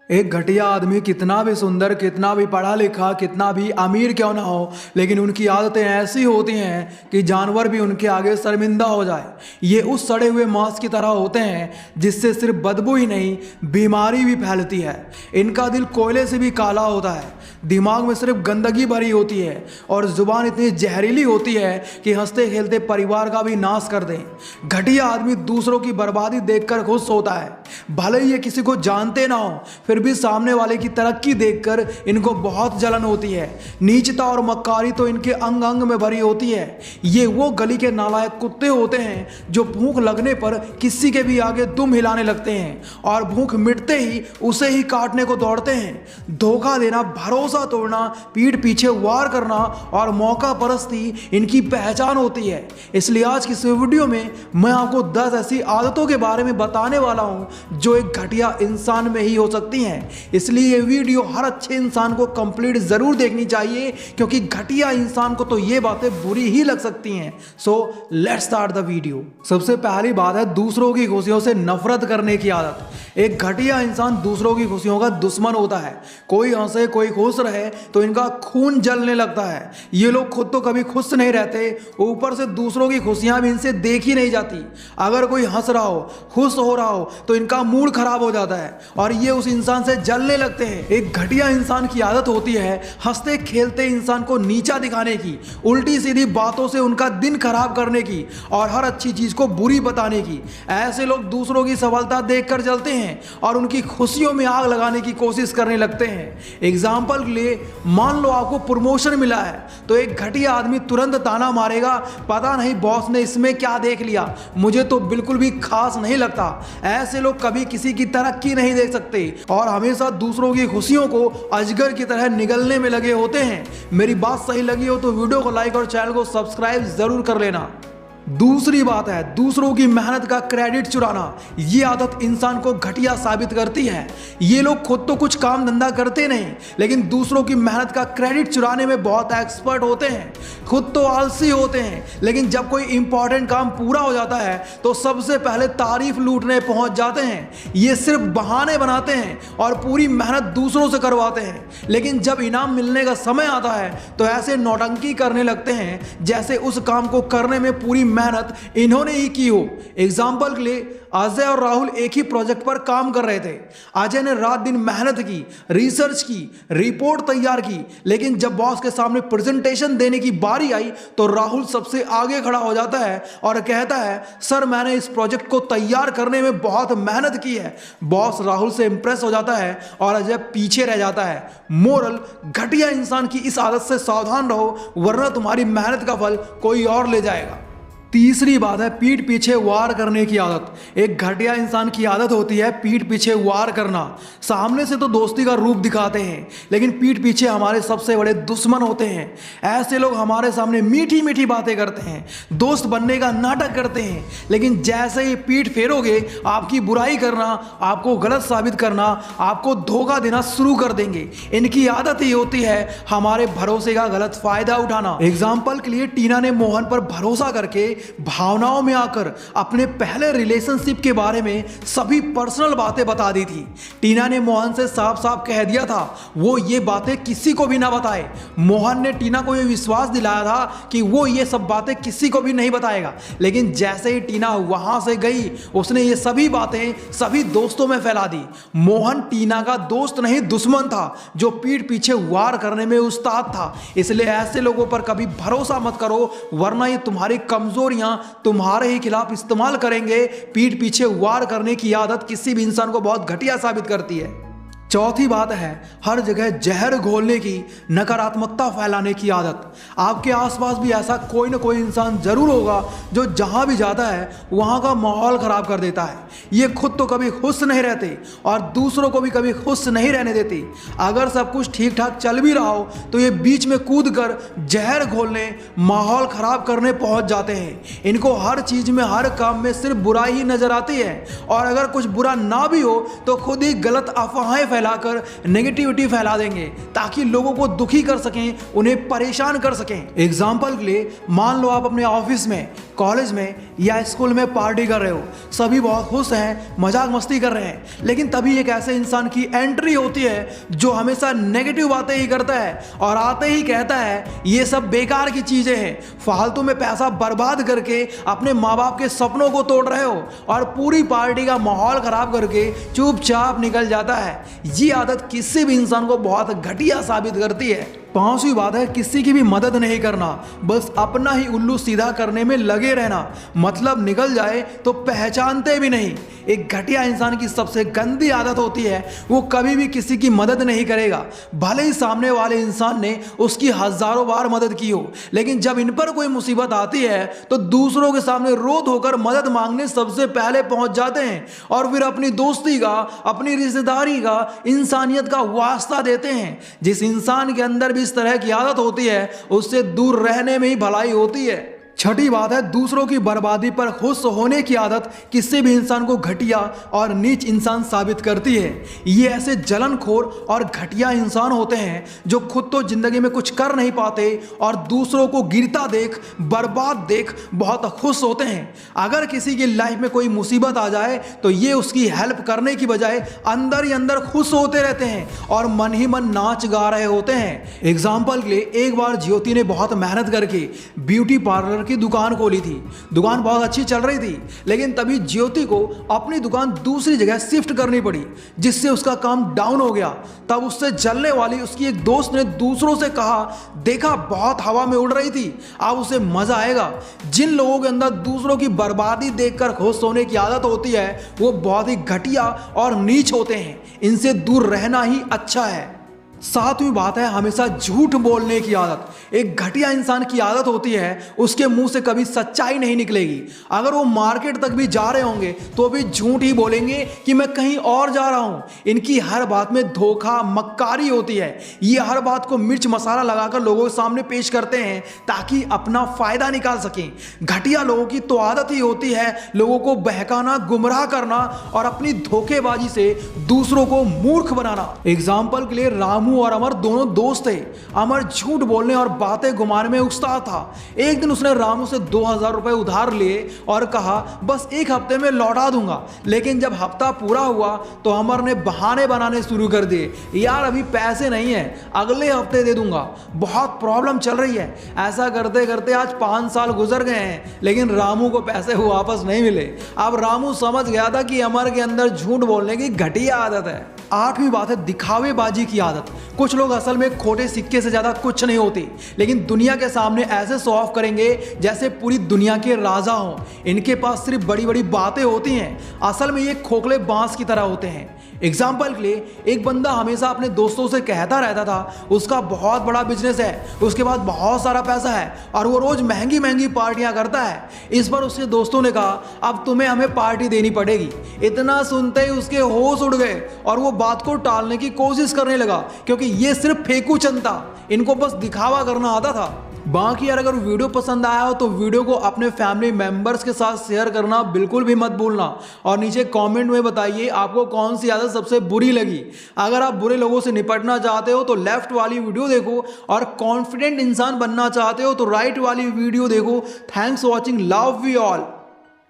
एक घटिया आदमी कितना भी सुंदर, कितना भी पढ़ा लिखा, कितना भी अमीर क्यों ना हो, लेकिन उनकी आदतें ऐसी होती हैं कि जानवर भी उनके आगे शर्मिंदा हो जाए। ये उस सड़े हुए मांस की तरह होते हैं जिससे सिर्फ बदबू ही नहीं, बीमारी भी फैलती है। इनका दिल कोयले से भी काला होता है, दिमाग में सिर्फ गंदगी भरी होती है और जुबान इतनी जहरीली होती है कि हंसते खेलते परिवार का भी नाश कर दें। घटिया आदमी दूसरों की बर्बादी देखकर खुश होता है, भले ही ये किसी को जानते ना हो, फिर भी सामने वाले की तरक्की देखकर इनको बहुत जलन होती है। नीचता और मक्कारी तो इनके अंग अंग में भरी होती है। ये वो गली के नालायक कुत्ते होते हैं जो भूख लगने पर किसी के भी आगे दुम हिलाने लगते हैं और भूख मिटते ही उसे ही काटने को दौड़ते हैं। धोखा देना, भरोसा तोड़ना, पीठ पीछे वार करना और मौका परस्ती इनकी पहचान होती है। इसलिए आज की इस वीडियो में मैं आपको 10 ऐसी आदतों के बारे में बताने वाला हूं जो एक घटिया इंसान में ही हो सकती हैं। इसलिए ये वीडियो हर अच्छे इंसान को कंप्लीट जरूर देखनी चाहिए, क्योंकि घटिया इंसान को तो ये बातें बुरी ही लग सकती हैं। So let's start the video. सबसे पहली बात है दूसरों की खुशियों से नफरत करने की आदत। एक घटिया इंसान दूसरों की खुशियों का दुश्मन होता है। कोई हंसे, कोई खुश रहे तो इनका खून जलने लगता है। ये लोग खुद तो कभी खुश नहीं रहते, ऊपर से दूसरों की खुशियां भी इनसे देखी नहीं जाती। अगर कोई हंस रहा हो, खुश हो रहा हो तो इनका मूड खराब हो जाता है और ये उस इंसान से जलने लगते हैं। एक घटिया इंसान की आदत होती है हंसते खेलते इंसान को नीचा दिखाने की, उल्टी सीधी बातों से उनका दिन खराब करने की और हर अच्छी चीज को बुरी बताने की। ऐसे लोग दूसरों की सफलता देखकर जलते हैं और उनकी खुशियों में आग लगाने की कोशिश करने लगते हैं। एग्जाम्पल के लिए, मान लो आपको प्रमोशन मिला है तो एक घटिया आदमी तुरंत ताना मारेगा, पता नहीं बॉस ने इसमें क्या देख लिया, मुझे तो बिल्कुल भी खास नहीं लगता। ऐसे लोग कभी किसी की तरक्की नहीं देख सकते और हमेशा दूसरों की खुशियों को अजगर की तरह निगलने में लगे होते हैं। मेरी बात सही लगी हो तो वीडियो को लाइक और चैनल को सब्सक्राइब जरूर कर लेना। दूसरी बात है दूसरों की मेहनत का क्रेडिट चुराना। ये आदत इंसान को घटिया साबित करती है। ये लोग खुद तो कुछ काम धंधा करते नहीं, लेकिन दूसरों की मेहनत का क्रेडिट चुराने में बहुत एक्सपर्ट होते हैं। खुद तो आलसी होते हैं, लेकिन जब कोई इंपॉर्टेंट काम पूरा हो जाता है तो सबसे पहले तारीफ लूटने पहुंच जाते हैं। ये सिर्फ बहाने बनाते हैं और पूरी मेहनत दूसरों से करवाते हैं, लेकिन जब इनाम मिलने का समय आता है तो ऐसे नौटंकी करने लगते हैं जैसे उस काम को करने में पूरी मेहनत इन्होंने ही की हो। एग्जाम्पल के लिए, अजय और राहुल एक ही प्रोजेक्ट पर काम कर रहे थे। अजय ने रात दिन मेहनत की, रिसर्च की, रिपोर्ट तैयार की, लेकिन जब बॉस के सामने प्रेजेंटेशन देने की बारी आई तो राहुल सबसे आगे खड़ा हो जाता है और कहता है, सर मैंने इस प्रोजेक्ट को तैयार करने में बहुत मेहनत की है। बॉस राहुल से इंप्रेस हो जाता है और अजय पीछे रह जाता है। मोरल, घटिया इंसान की इस आदत से सावधान रहो, वरना तुम्हारी मेहनत का फल कोई और ले जाएगा। तीसरी बात है पीठ पीछे वार करने की आदत। एक घटिया इंसान की आदत होती है पीठ पीछे वार करना। सामने से तो दोस्ती का रूप दिखाते हैं, लेकिन पीठ पीछे हमारे सबसे बड़े दुश्मन होते हैं। ऐसे लोग हमारे सामने मीठी मीठी बातें करते हैं, दोस्त बनने का नाटक करते हैं, लेकिन जैसे ही पीठ फेरोगे आपकी बुराई करना, आपको गलत साबित करना, आपको धोखा देना शुरू कर देंगे। इनकी आदत ही होती है हमारे भरोसे का गलत फायदा उठाना। एग्जाम्पल के लिए, टीना ने मोहन पर भरोसा करके भावनाओं में आकर अपने पहले रिलेशनशिप के बारे में सभी पर्सनल बातें बता दी थी। टीना ने मोहन से साफ साफ कह दिया था वो ये बातें किसी को भी ना बताए। मोहन ने टीना को यह विश्वास दिलाया था कि वो ये सब बातें किसी को भी नहीं बताएगा, लेकिन जैसे ही टीना वहां से गई उसने ये सभी बातें सभी दोस्तों में फैला दी। मोहन टीना का दोस्त नहीं दुश्मन था, जो पीठ पीछे वार करने में उस्ताद था। इसलिए ऐसे लोगों पर कभी भरोसा मत करो, वरना ये तुम्हारी कमजोरियां तुम्हारे ही खिलाफ इस्तेमाल करेंगे। पीठ पीछे वार करने की आदत किसी भी इंसान को बहुत घटिया साबित करती है। चौथी बात है हर जगह जहर घोलने की, नकारात्मकता फैलाने की आदत। आपके आसपास भी ऐसा कोई ना कोई इंसान जरूर होगा जो जहां भी जाता है वहां का माहौल खराब कर देता है। ये खुद तो कभी खुश नहीं रहते और दूसरों को भी कभी खुश नहीं रहने देते। अगर सब कुछ ठीक ठाक चल भी रहा हो तो ये बीच में कूद कर जहर घोलने, माहौल खराब करने पहुंच जाते हैं। इनको हर चीज में, हर काम में सिर्फ बुराई ही नजर आती है और अगर कुछ बुरा ना भी हो तो खुद ही गलत अफवाहें फैला फैलाकर नेगेटिविटी फैला देंगे ताकि लोगों को दुखी कर सकें, उन्हें परेशान कर सकें। एग्जाम्पल के लिए मान लो आप अपने ऑफिस में, कॉलेज में या स्कूल में पार्टी कर रहे हो, सभी बहुत खुश हैं, मजाक मस्ती कर रहे हैं, लेकिन तभी एक ऐसे इंसान की एंट्री होती है जो हमेशा नेगेटिव बातें ही करता है और आते ही कहता है ये सब बेकार की चीजें हैं, फालतू में पैसा बर्बाद करके अपने माँ बाप के सपनों को तोड़ रहे हो, और पूरी पार्टी का माहौल खराब करके चुपचाप निकल जाता है। ये आदत किसी भी इंसान को बहुत घटिया साबित करती है। पांचवी बात है किसी की भी मदद नहीं करना, बस अपना ही उल्लू सीधा करने में लगे रहना, मतलब निकल जाए तो पहचानते भी नहीं। एक घटिया इंसान की सबसे गंदी आदत होती है वो कभी भी किसी की मदद नहीं करेगा, भले ही सामने वाले इंसान ने उसकी हजारों बार मदद की हो, लेकिन जब इन पर कोई मुसीबत आती है तो दूसरों के सामने रो धोकर मदद मांगने सबसे पहले पहुंच जाते हैं और फिर अपनी दोस्ती का, अपनी रिश्तेदारी का, इंसानियत का वास्ता देते हैं। जिस इंसान के अंदर भी इस तरह की आदत होती है उससे दूर रहने में ही भलाई होती है। छठी बात है दूसरों की बर्बादी पर खुश होने की आदत किसी भी इंसान को घटिया और नीच इंसान साबित करती है। ये ऐसे जलनखोर और घटिया इंसान होते हैं जो खुद तो जिंदगी में कुछ कर नहीं पाते और दूसरों को गिरता देख, बर्बाद देख बहुत खुश होते हैं। अगर किसी की लाइफ में कोई मुसीबत आ जाए तो ये उसकी हेल्प करने की बजाय अंदर ही अंदर खुश होते रहते हैं और मन ही मन नाच गा रहे होते हैं। एग्जाम्पल के लिए एक बार ज्योति ने बहुत मेहनत करके ब्यूटी पार्लर की दुकान खोली थी। दुकान बहुत अच्छी चल रही थी, लेकिन तभी ज्योति को अपनी दुकान दूसरी जगह शिफ्ट करनी पड़ी, जिससे उसका काम डाउन हो गया। तब उससे जलने वाली उसकी एक दोस्त ने दूसरों से कहा, देखा बहुत हवा में उड़ रही थी, अब उसे मजा आएगा। जिन लोगों के अंदर दूसरों की बर्बादी देखकर खुश होने की आदत होती है वो बहुत ही घटिया और नीच होते हैं, इनसे दूर रहना ही अच्छा है। सातवीं बात है हमेशा झूठ बोलने की आदत। एक घटिया इंसान की आदत होती है उसके मुंह से कभी सच्चाई नहीं निकलेगी। अगर वो मार्केट तक भी जा रहे होंगे तो भी झूठ ही बोलेंगे कि मैं कहीं और जा रहा हूं। इनकी हर बात में धोखा, मक्कारी होती है। ये हर बात को मिर्च मसाला लगाकर लोगों के सामने पेश करते हैं ताकि अपना फायदा निकाल सकें। घटिया लोगों की तो आदत ही होती है लोगों को बहकाना, गुमराह करना और अपनी धोखेबाजी से दूसरों को मूर्ख बनाना। एग्जाम्पल के लिए रामू और अमर दोनों दोस्त थे। अमर झूठ बोलने और बातें घुमाने में उस्ताद था। एक दिन उसने रामू से 2000 रुपए उधार लिए और कहा बस एक हफ्ते में लौटा दूंगा। लेकिन जब हफ्ता पूरा हुआ तो अमर ने बहाने बनाने शुरू कर दिए, यार अभी पैसे नहीं है, अगले हफ्ते दे दूंगा, बहुत प्रॉब्लम चल रही है। ऐसा करते करते आज 5 साल गुजर गए हैं, लेकिन रामू को पैसे वापस नहीं मिले। अब रामू समझ गया था कि अमर के अंदर झूठ बोलने की घटिया आदत है। आठवीं बात है दिखावेबाजी की आदत। कुछ लोग असल में खोटे सिक्के से ज्यादा कुछ नहीं होते, लेकिन दुनिया के सामने ऐसे शो ऑफ करेंगे जैसे पूरी दुनिया के राजा हों। इनके पास सिर्फ बड़ी बड़ी बातें होती हैं, असल में ये खोखले बांस की तरह होते हैं। एग्जाम्पल के लिए एक बंदा हमेशा अपने दोस्तों से कहता रहता था उसका बहुत बड़ा बिजनेस है, उसके पास बहुत सारा पैसा है और वो रोज महंगी महंगी पार्टियां करता है। इस पर उसके दोस्तों ने कहा अब तुम्हें हमें पार्टी देनी पड़ेगी। इतना सुनते ही उसके होश उड़ गए और वो बात को टालने की कोशिश करने लगा, क्योंकि ये सिर्फ फेंकू चंद था, इनको बस दिखावा करना आता था। बाकी यार अगर वीडियो पसंद आया हो तो वीडियो को अपने फैमिली मेंबर्स के साथ शेयर करना बिल्कुल भी मत भूलना और नीचे कमेंट में बताइए आपको कौन सी आदत सबसे बुरी लगी। अगर आप बुरे लोगों से निपटना चाहते हो तो लेफ्ट वाली वीडियो देखो और कॉन्फिडेंट इंसान बनना चाहते हो तो राइट वाली वीडियो देखो। Thanks for watching, love you all.